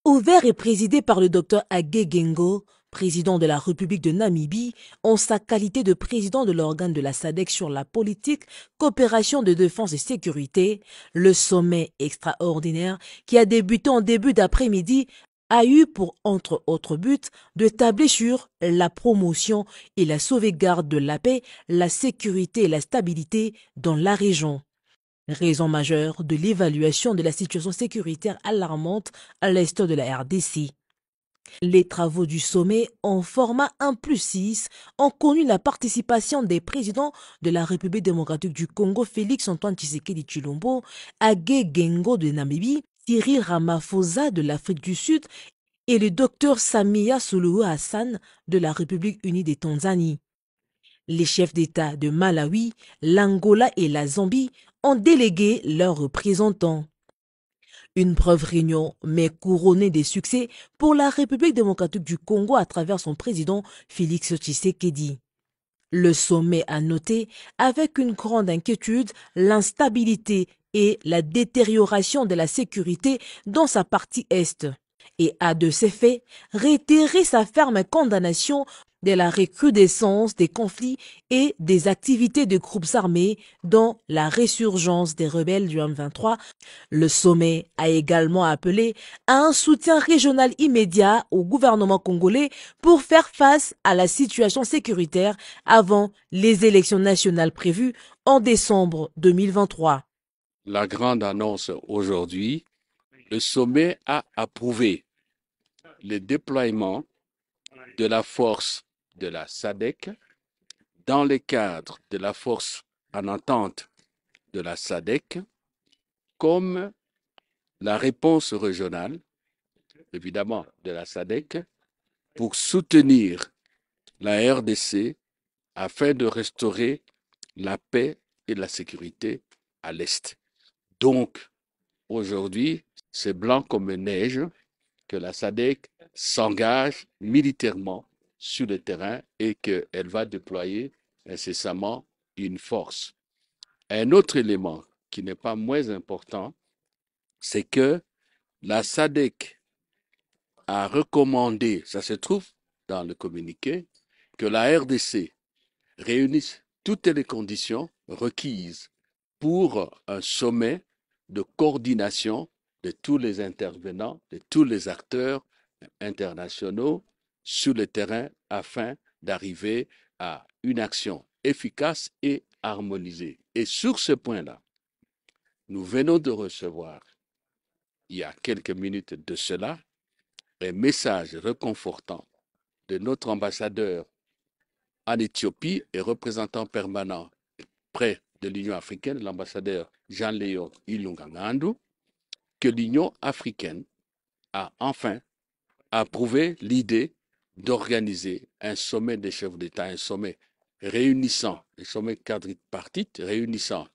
Ouvert et présidé par le Dr Hage Geingob, président de la République de Namibie, en sa qualité de président de l'organe de la SADC sur la politique, coopération de défense et sécurité, le sommet extraordinaire qui a débuté en début d'après-midi a eu pour, entre autres buts, de tabler sur la promotion et la sauvegarde de la paix, la sécurité et la stabilité dans la région. Raison majeure de l'évaluation de la situation sécuritaire alarmante à l'est de la RDC. Les travaux du sommet en format 1+6 ont connu la participation des présidents de la République démocratique du Congo, Félix-Antoine Tshisekedi Tshilombo, Hage Geingob de Namibie, Cyril Ramaphosa de l'Afrique du Sud et le Dr Samia Suluhu Hassan de la République unie des Tanzanie. Les chefs d'État de Malawi, l'Angola et la Zambie ont délégué leurs représentants. Une brève réunion, mais couronnée des succès pour la République démocratique du Congo à travers son président Félix Tshisekedi. Le sommet a noté avec une grande inquiétude l'instabilité et la détérioration de la sécurité dans sa partie est et a de ces faits réitéré sa ferme condamnation de la recrudescence des conflits et des activités de groupes armés dont la résurgence des rebelles du M23. Le sommet a également appelé à un soutien régional immédiat au gouvernement congolais pour faire face à la situation sécuritaire avant les élections nationales prévues en décembre 2023. La grande annonce aujourd'hui, le sommet a approuvé le déploiement de la force de la SADC dans le cadre de la force en entente de la SADC comme la réponse régionale, évidemment, de la SADC pour soutenir la RDC afin de restaurer la paix et la sécurité à l'Est. Donc, aujourd'hui, c'est blanc comme neige que la SADC s'engage militairement sur le terrain et qu'elle va déployer incessamment une force. Un autre élément qui n'est pas moins important, c'est que la SADC a recommandé, ça se trouve dans le communiqué, que la RDC réunisse toutes les conditions requises pour un sommet de coordination de tous les intervenants, de tous les acteurs internationaux sur le terrain afin d'arriver à une action efficace et harmonisée. Et sur ce point-là, nous venons de recevoir, il y a quelques minutes de cela, un message réconfortant de notre ambassadeur en Éthiopie et représentant permanent près de l'Union africaine, l'ambassadeur Jean-Léon Ilungangandu, que l'Union africaine a enfin approuvé l'idée d'organiser un sommet des chefs d'État, un sommet réunissant, un sommet quadripartite réunissant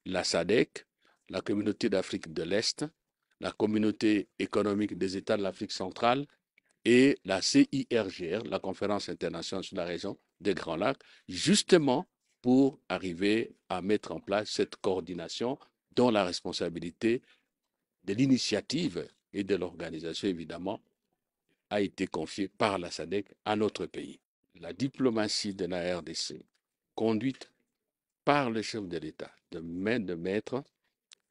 la SADC, la communauté d'Afrique de l'Est, la communauté économique des États de l'Afrique centrale et la CIRGR, la conférence internationale sur la région des Grands Lacs, justement pour arriver à mettre en place cette coordination dont la responsabilité de l'initiative et de l'organisation, évidemment, a été confiée par la SADC à notre pays. La diplomatie de la RDC, conduite par le chef de l'État, de main de maître,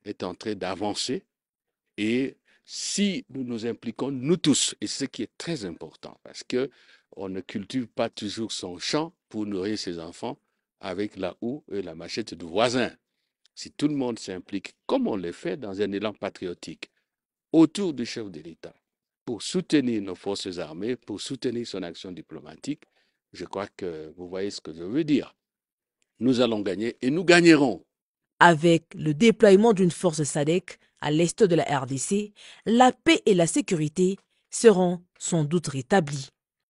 est en train d'avancer et si nous nous impliquons, nous tous, et ce qui est très important, parce que on ne cultive pas toujours son champ pour nourrir ses enfants avec la houe et la machette du voisin. Si tout le monde s'implique, comme on le fait dans un élan patriotique, autour du chef de l'État, pour soutenir nos forces armées, pour soutenir son action diplomatique, je crois que vous voyez ce que je veux dire. Nous allons gagner et nous gagnerons. Avec le déploiement d'une force SADC à l'est de la RDC, la paix et la sécurité seront sans doute rétablies.